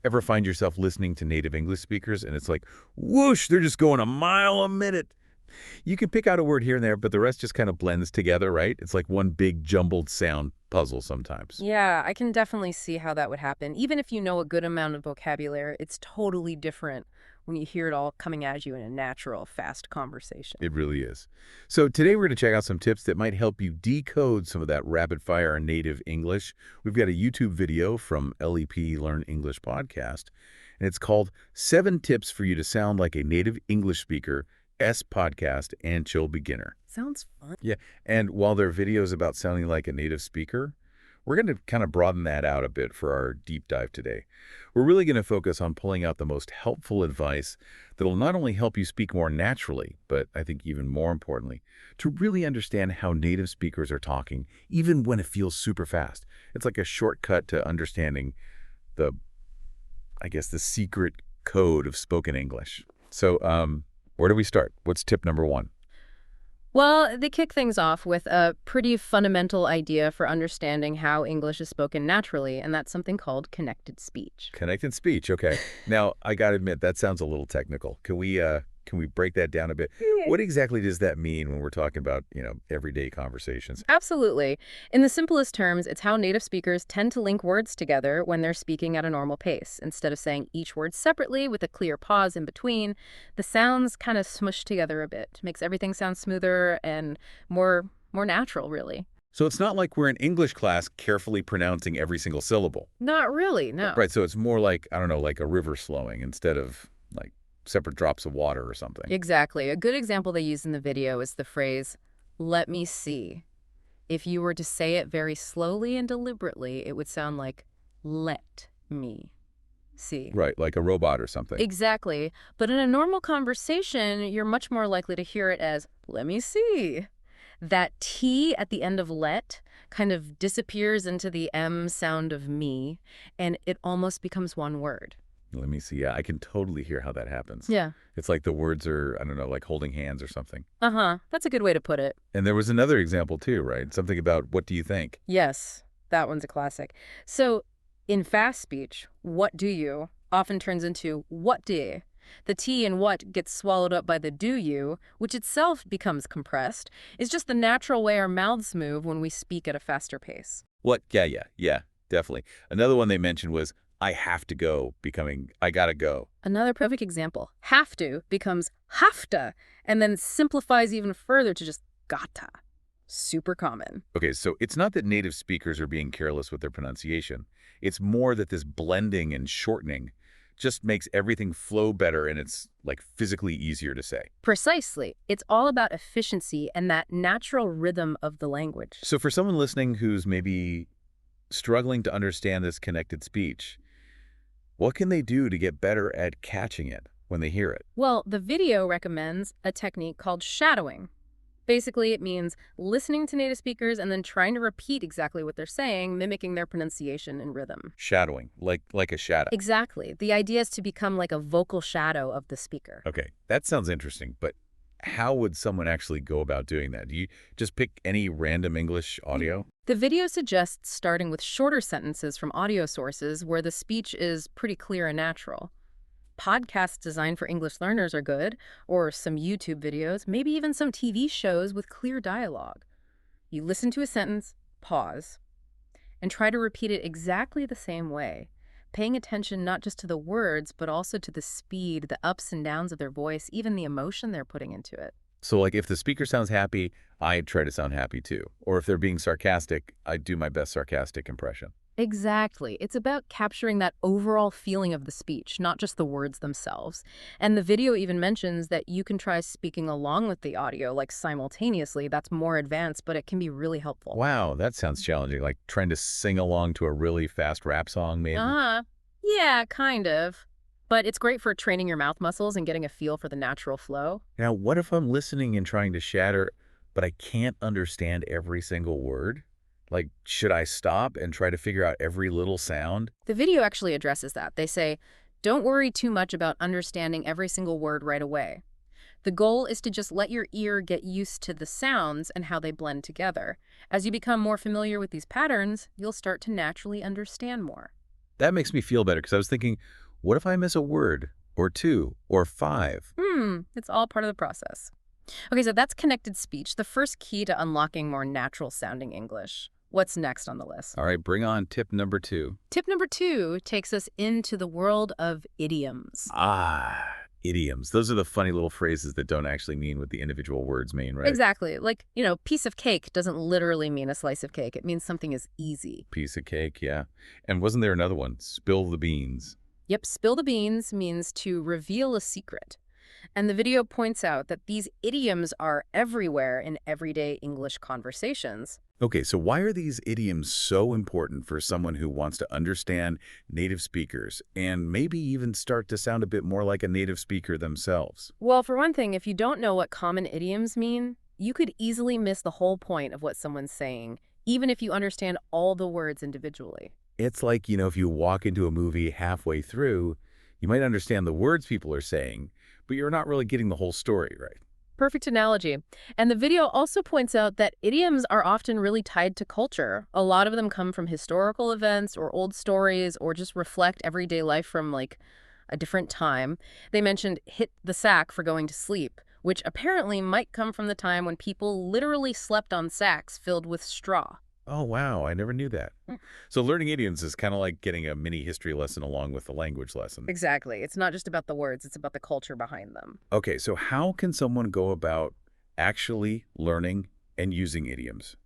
Ever find yourself listening to native English speakers and it's like, whoosh, they're just going a mile a minute? You can pick out a word here and there, but the rest just kind of blends together, right? It's like one big jumbled sound puzzle sometimes. Yeah, I can definitely see how that would happen. Even if you know a good amount of vocabulary, it's totally different when you hear it all coming at you in a natural, fast conversation. It really is. So today we're going to check out some tips that might help you decode some of that rapid-fire native English. We've got a YouTube video from LEP Learn English podcast, and it's called 7 Tips for You to Sound Like a Native English Speaker, S Podcast, and Chill Beginner. Sounds fun. Yeah, and while there are videos about sounding like a native speaker, we're going to kind of broaden that out a bit for our deep dive today. We're really going to focus on pulling out the most helpful advice that will not only help you speak more naturally, but I think even more importantly, to really understand how native speakers are talking, even when it feels super fast. It's like a shortcut to understanding the, I guess, the secret code of spoken English. So, where do we start? What's tip number 1? Well, they kick things off with a pretty fundamental idea for understanding how English is spoken naturally, and that's something called connected speech. Connected speech, okay. Now, I got to admit, that sounds a little technical. Can we break that down a bit? What exactly does that mean when we're talking about, everyday conversations? Absolutely. In the simplest terms, it's how native speakers tend to link words together when they're speaking at a normal pace. Instead of saying each word separately with a clear pause in between, the sounds kind of smush together a bit. Makes everything sound smoother and more natural, really. So it's not like we're in English class carefully pronouncing every single syllable. Not really, no. Right, so it's more like, I don't know, like a river slowing instead of like separate drops of water or something. Exactly. A good example they use in the video is the phrase, "let me see." If you were to say it very slowly and deliberately, it would sound like, "let me see." Right, like a robot or something. Exactly. But in a normal conversation, you're much more likely to hear it as, "let me see." That T at the end of let kind of disappears into the M sound of me, and it almost becomes one word. Let me see. Yeah, I can totally hear how that happens. Yeah. It's like the words are, I don't know, like holding hands or something. Uh-huh. That's a good way to put it. And there was another example too, right? Something about what do you think? Yes, that one's a classic. So in fast speech, what do you often turns into what do you. The T in what gets swallowed up by the do you, which itself becomes compressed, is just the natural way our mouths move when we speak at a faster pace. What? Yeah, definitely. Another one they mentioned was I have to go, becoming I gotta go. Another perfect example, have to becomes have to, and then simplifies even further to just gotta. Super common. Okay, so it's not that native speakers are being careless with their pronunciation. It's more that this blending and shortening just makes everything flow better and it's like physically easier to say. Precisely. It's all about efficiency and that natural rhythm of the language. So for someone listening who's maybe struggling to understand this connected speech, what can they do to get better at catching it when they hear it? Well, the video recommends a technique called shadowing. Basically, it means listening to native speakers and then trying to repeat exactly what they're saying, mimicking their pronunciation and rhythm. Shadowing, like a shadow. Exactly. The idea is to become like a vocal shadow of the speaker. Okay, that sounds interesting, but how would someone actually go about doing that? Do you just pick any random English audio? The video suggests starting with shorter sentences from audio sources where the speech is pretty clear and natural. Podcasts designed for English learners are good, or some YouTube videos, maybe even some TV shows with clear dialogue. You listen to a sentence, pause, and try to repeat it exactly the same way, paying attention not just to the words, but also to the speed, the ups and downs of their voice, even the emotion they're putting into it. So like if the speaker sounds happy, I try to sound happy too. Or if they're being sarcastic, I do my best sarcastic impression. Exactly. It's about capturing that overall feeling of the speech, not just the words themselves. And the video even mentions that you can try speaking along with the audio, like simultaneously. That's more advanced, but it can be really helpful. Wow, that sounds challenging. Like trying to sing along to a really fast rap song, maybe. Yeah, kind of. But it's great for training your mouth muscles and getting a feel for the natural flow. Now, what if I'm listening and trying to shatter, but I can't understand every single word? Like, should I stop and try to figure out every little sound? The video actually addresses that. They say, don't worry too much about understanding every single word right away. The goal is to just let your ear get used to the sounds and how they blend together. As you become more familiar with these patterns, you'll start to naturally understand more. That makes me feel better because I was thinking, what if I miss a word or two or five? It's all part of the process. Okay, so that's connected speech, the first key to unlocking more natural sounding English. What's next on the list? All right, bring on tip number 2. Tip number 2 takes us into the world of idioms. Ah, idioms. Those are the funny little phrases that don't actually mean what the individual words mean, right? Exactly. Like, piece of cake doesn't literally mean a slice of cake. It means something is easy. Piece of cake, yeah. And wasn't there another one? Spill the beans. Yep, spill the beans means to reveal a secret. And the video points out that these idioms are everywhere in everyday English conversations. Okay, so why are these idioms so important for someone who wants to understand native speakers and maybe even start to sound a bit more like a native speaker themselves? Well, for one thing, if you don't know what common idioms mean, you could easily miss the whole point of what someone's saying, even if you understand all the words individually. It's like, if you walk into a movie halfway through, you might understand the words people are saying, but you're not really getting the whole story, right? Perfect analogy. And the video also points out that idioms are often really tied to culture. A lot of them come from historical events or old stories or just reflect everyday life from like a different time. They mentioned hit the sack for going to sleep, which apparently might come from the time when people literally slept on sacks filled with straw. Oh, wow, I never knew that. So learning idioms is kind of like getting a mini history lesson along with the language lesson. Exactly. It's not just about the words, it's about the culture behind them. Okay, so how can someone go about actually learning and using idioms?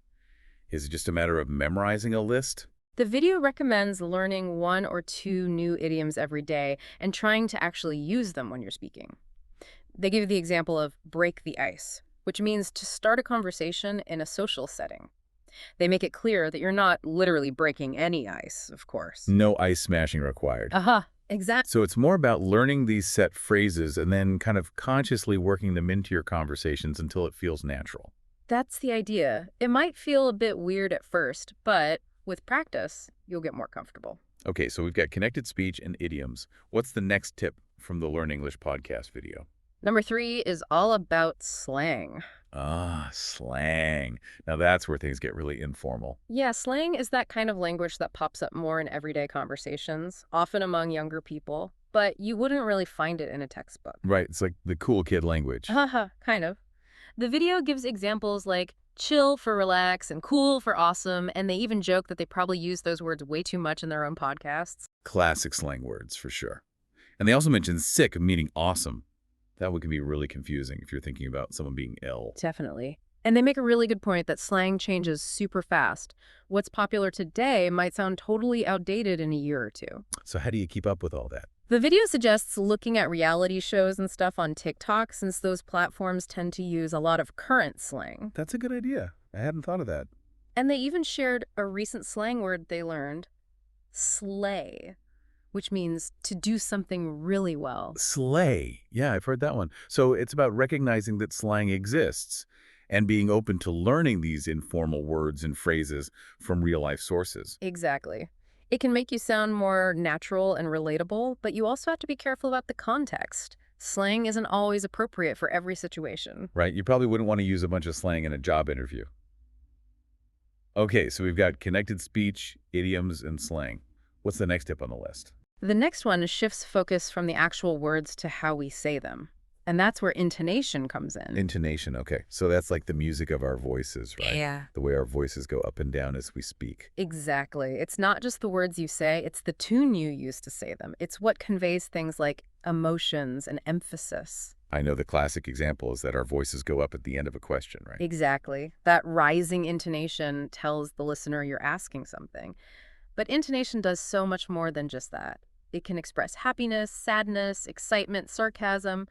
Is it just a matter of memorizing a list? The video recommends learning 1 or 2 new idioms every day and trying to actually use them when you're speaking. They give the example of break the ice, which means to start a conversation in a social setting. They make it clear that you're not literally breaking any ice, of course. No ice smashing required. Aha, exactly. So it's more about learning these set phrases and then kind of consciously working them into your conversations until it feels natural. That's the idea. It might feel a bit weird at first, but with practice, you'll get more comfortable. Okay, so we've got connected speech and idioms. What's the next tip from the Learn English podcast video? Number 3 is all about slang. Ah, slang. Now that's where things get really informal. Yeah, slang is that kind of language that pops up more in everyday conversations, often among younger people, but you wouldn't really find it in a textbook. Right, it's like the cool kid language. Haha, kind of. The video gives examples like chill for relax and cool for awesome, and they even joke that they probably use those words way too much in their own podcasts. Classic slang words, for sure. And they also mention sick, meaning awesome. That one can be really confusing if you're thinking about someone being ill. Definitely. And they make a really good point that slang changes super fast. What's popular today might sound totally outdated in a year or two. So how do you keep up with all that? The video suggests looking at reality shows and stuff on TikTok since those platforms tend to use a lot of current slang. That's a good idea. I hadn't thought of that. And they even shared a recent slang word they learned, slay, which means to do something really well. Slay. Yeah, I've heard that one. So it's about recognizing that slang exists and being open to learning these informal words and phrases from real-life sources. Exactly. It can make you sound more natural and relatable, but you also have to be careful about the context. Slang isn't always appropriate for every situation. Right? You probably wouldn't want to use a bunch of slang in a job interview. Okay, so we've got connected speech, idioms, and slang. What's the next tip on the list? The next one shifts focus from the actual words to how we say them. And that's where intonation comes in. Intonation, okay. So that's like the music of our voices, right? Yeah. The way our voices go up and down as we speak. Exactly. It's not just the words you say, it's the tune you use to say them. It's what conveys things like emotions and emphasis. I know the classic example is that our voices go up at the end of a question, right? Exactly. That rising intonation tells the listener you're asking something. But intonation does so much more than just that. It can express happiness, sadness, excitement, sarcasm,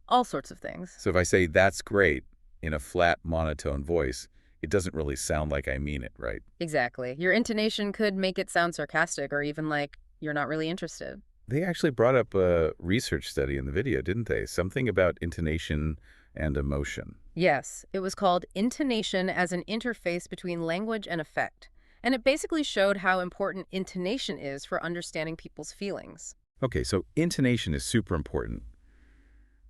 all sorts of things. So if I say, that's great, in a flat, monotone voice, it doesn't really sound like I mean it, right? Exactly. Your intonation could make it sound sarcastic or even like you're not really interested. They actually brought up a research study in the video, didn't they? Something about intonation and emotion. Yes, it was called Intonation as an Interface Between Language and Effect. And it basically showed how important intonation is for understanding people's feelings. Okay, so intonation is super important.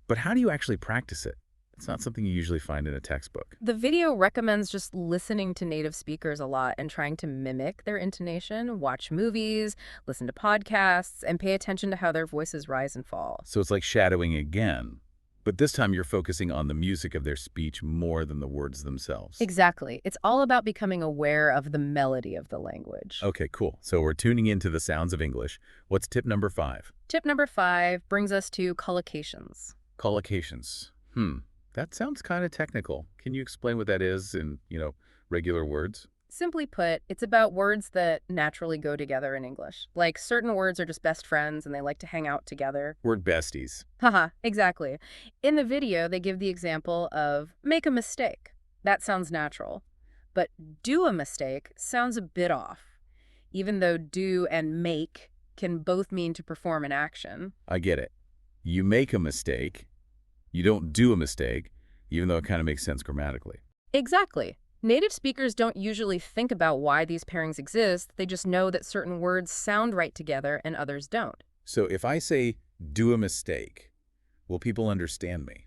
But how do you actually practice it? It's not something you usually find in a textbook. The video recommends just listening to native speakers a lot and trying to mimic their intonation, watch movies, listen to podcasts, and pay attention to how their voices rise and fall. So it's like shadowing again, but this time you're focusing on the music of their speech more than the words themselves. Exactly. It's all about becoming aware of the melody of the language. Okay, cool. So we're tuning into the sounds of English. What's tip number 5? Tip number 5 brings us to collocations. Collocations. That sounds kind of technical. Can you explain what that is in, regular words? Simply put, it's about words that naturally go together in English. Like certain words are just best friends and they like to hang out together. Word besties. Haha, exactly. In the video, they give the example of make a mistake. That sounds natural. But do a mistake sounds a bit off, even though do and make can both mean to perform an action. I get it. You make a mistake. You don't do a mistake, even though it kind of makes sense grammatically. Exactly. Native speakers don't usually think about why these pairings exist. They just know that certain words sound right together and others don't. So if I say, do a mistake, will people understand me?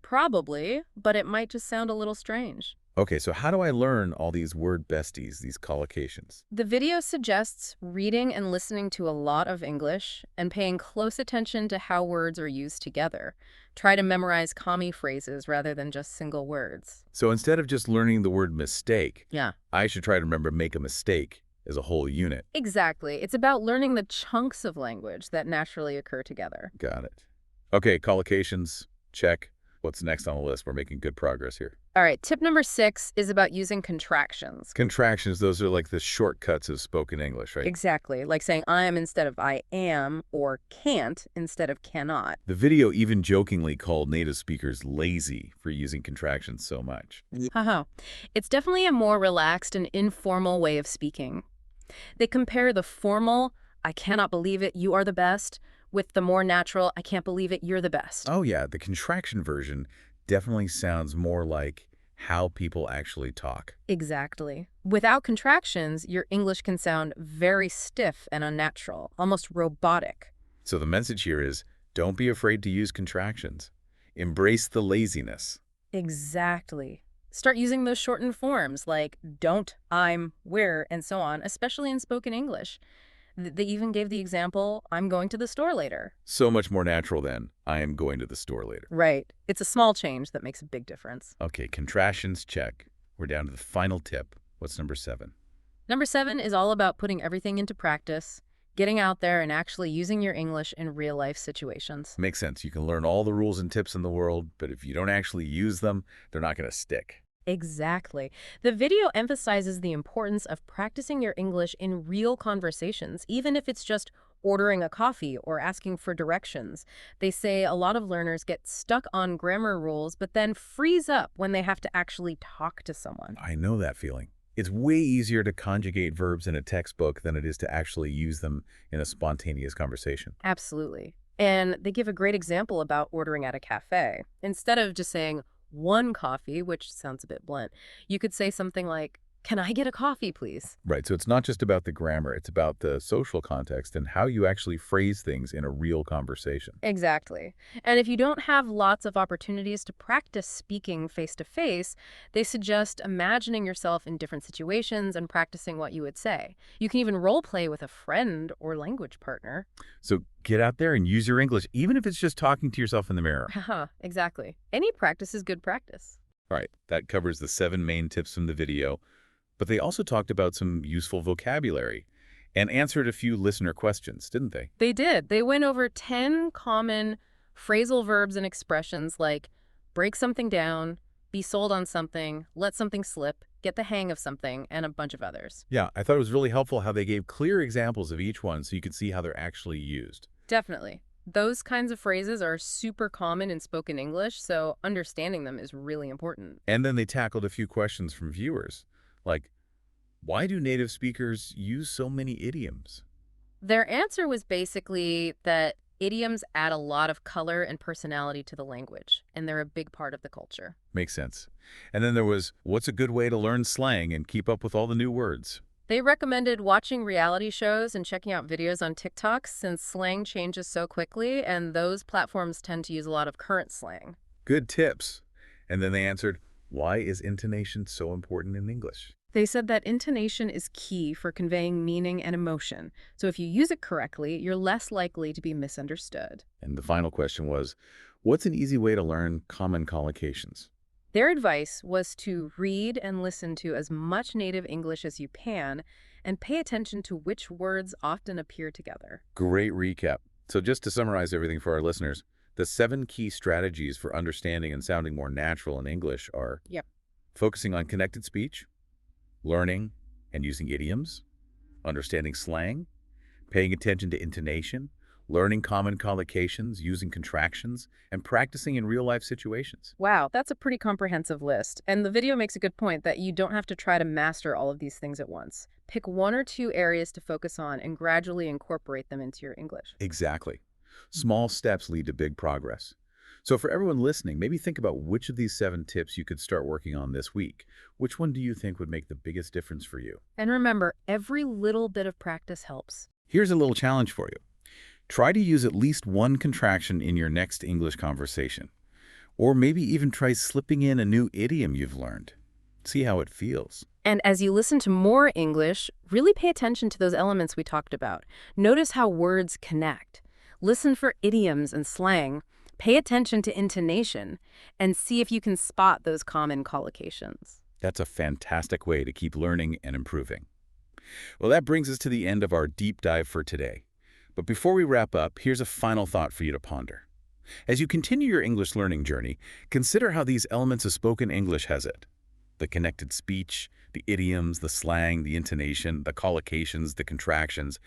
Probably, but it might just sound a little strange. Okay, so how do I learn all these word besties, these collocations? The video suggests reading and listening to a lot of English and paying close attention to how words are used together. Try to memorize commie phrases rather than just single words. So instead of just learning the word mistake, Yeah. I should try to remember make a mistake as a whole unit. Exactly. It's about learning the chunks of language that naturally occur together. Got it. Okay, collocations, check. What's next on the list? We're making good progress here. All right, tip number 6 is about using contractions. Contractions, those are like the shortcuts of spoken English, right? Exactly, like saying I am instead of I am or can't instead of cannot. The video even jokingly called native speakers lazy for using contractions so much. Haha. It's definitely a more relaxed and informal way of speaking. They compare the formal, I cannot believe it, you are the best, with the more natural, I can't believe it, you're the best. Oh yeah, the contraction version definitely sounds more like how people actually talk. Exactly. Without contractions, your English can sound very stiff and unnatural, almost robotic. So the message here is, don't be afraid to use contractions. Embrace the laziness. Exactly. Start using those shortened forms like don't, I'm, where, and so on, especially in spoken English. They even gave the example, I'm going to the store later. So much more natural than, I am going to the store later. Right. It's a small change that makes a big difference. Okay, contractions, check. We're down to the final tip. What's number 7? Number 7 is all about putting everything into practice, getting out there and actually using your English in real-life situations. Makes sense. You can learn all the rules and tips in the world, but if you don't actually use them, they're not going to stick. Exactly. The video emphasizes the importance of practicing your English in real conversations, even if it's just ordering a coffee or asking for directions. They say a lot of learners get stuck on grammar rules, but then freeze up when they have to actually talk to someone. I know that feeling. It's way easier to conjugate verbs in a textbook than it is to actually use them in a spontaneous conversation. Absolutely. And they give a great example about ordering at a cafe. Instead of just saying, one coffee, which sounds a bit blunt, you could say something like, can I get a coffee, please? Right, so it's not just about the grammar, it's about the social context and how you actually phrase things in a real conversation. Exactly. And if you don't have lots of opportunities to practice speaking face-to-face, they suggest imagining yourself in different situations and practicing what you would say. You can even role play with a friend or language partner. So get out there and use your English, even if it's just talking to yourself in the mirror. Haha, exactly. Any practice is good practice. All right, that covers the 7 main tips from the video. But they also talked about some useful vocabulary and answered a few listener questions, didn't they? They did. They went over 10 common phrasal verbs and expressions like break something down, be sold on something, let something slip, get the hang of something, and a bunch of others. Yeah, I thought it was really helpful how they gave clear examples of each one so you could see how they're actually used. Definitely. Those kinds of phrases are super common in spoken English, so understanding them is really important. And then they tackled a few questions from viewers, like, why do native speakers use so many idioms? Their answer was basically that idioms add a lot of color and personality to the language, and they're a big part of the culture. Makes sense. And then there was, what's a good way to learn slang and keep up with all the new words? They recommended watching reality shows and checking out videos on TikTok since slang changes so quickly, and those platforms tend to use a lot of current slang. Good tips. And then they answered, why is intonation so important in English? They said that intonation is key for conveying meaning and emotion, so if you use it correctly, you're less likely to be misunderstood. And the final question was, what's an easy way to learn common collocations? Their advice was to read and listen to as much native English as you can and pay attention to which words often appear together. Great recap. So just to summarize everything for our listeners, the 7 key strategies for understanding and sounding more natural in English are Yep. focusing on connected speech, learning and using idioms, understanding slang, paying attention to intonation, learning common collocations, using contractions, and practicing in real-life situations. Wow, that's a pretty comprehensive list. And the video makes a good point that you don't have to try to master all of these things at once. Pick 1 or 2 areas to focus on and gradually incorporate them into your English. Exactly. Small steps lead to big progress. So for everyone listening, maybe think about which of these 7 tips you could start working on this week. Which one do you think would make the biggest difference for you? And remember, every little bit of practice helps. Here's a little challenge for you. Try to use at least one contraction in your next English conversation. Or maybe even try slipping in a new idiom you've learned. See how it feels. And as you listen to more English, really pay attention to those elements we talked about. Notice how words connect. Listen for idioms and slang. Pay attention to intonation. And see if you can spot those common collocations. That's a fantastic way to keep learning and improving. Well, that brings us to the end of our deep dive for today. But before we wrap up, here's a final thought for you to ponder. As you continue your English learning journey, consider how these elements of spoken English has it. The connected speech, the idioms, the slang, the intonation, the collocations, the contractions.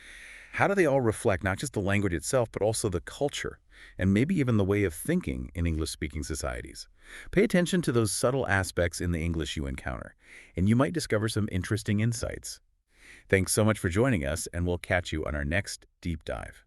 How do they all reflect not just the language itself, but also the culture, and maybe even the way of thinking in English-speaking societies? Pay attention to those subtle aspects in the English you encounter, and you might discover some interesting insights. Thanks so much for joining us, and we'll catch you on our next deep dive.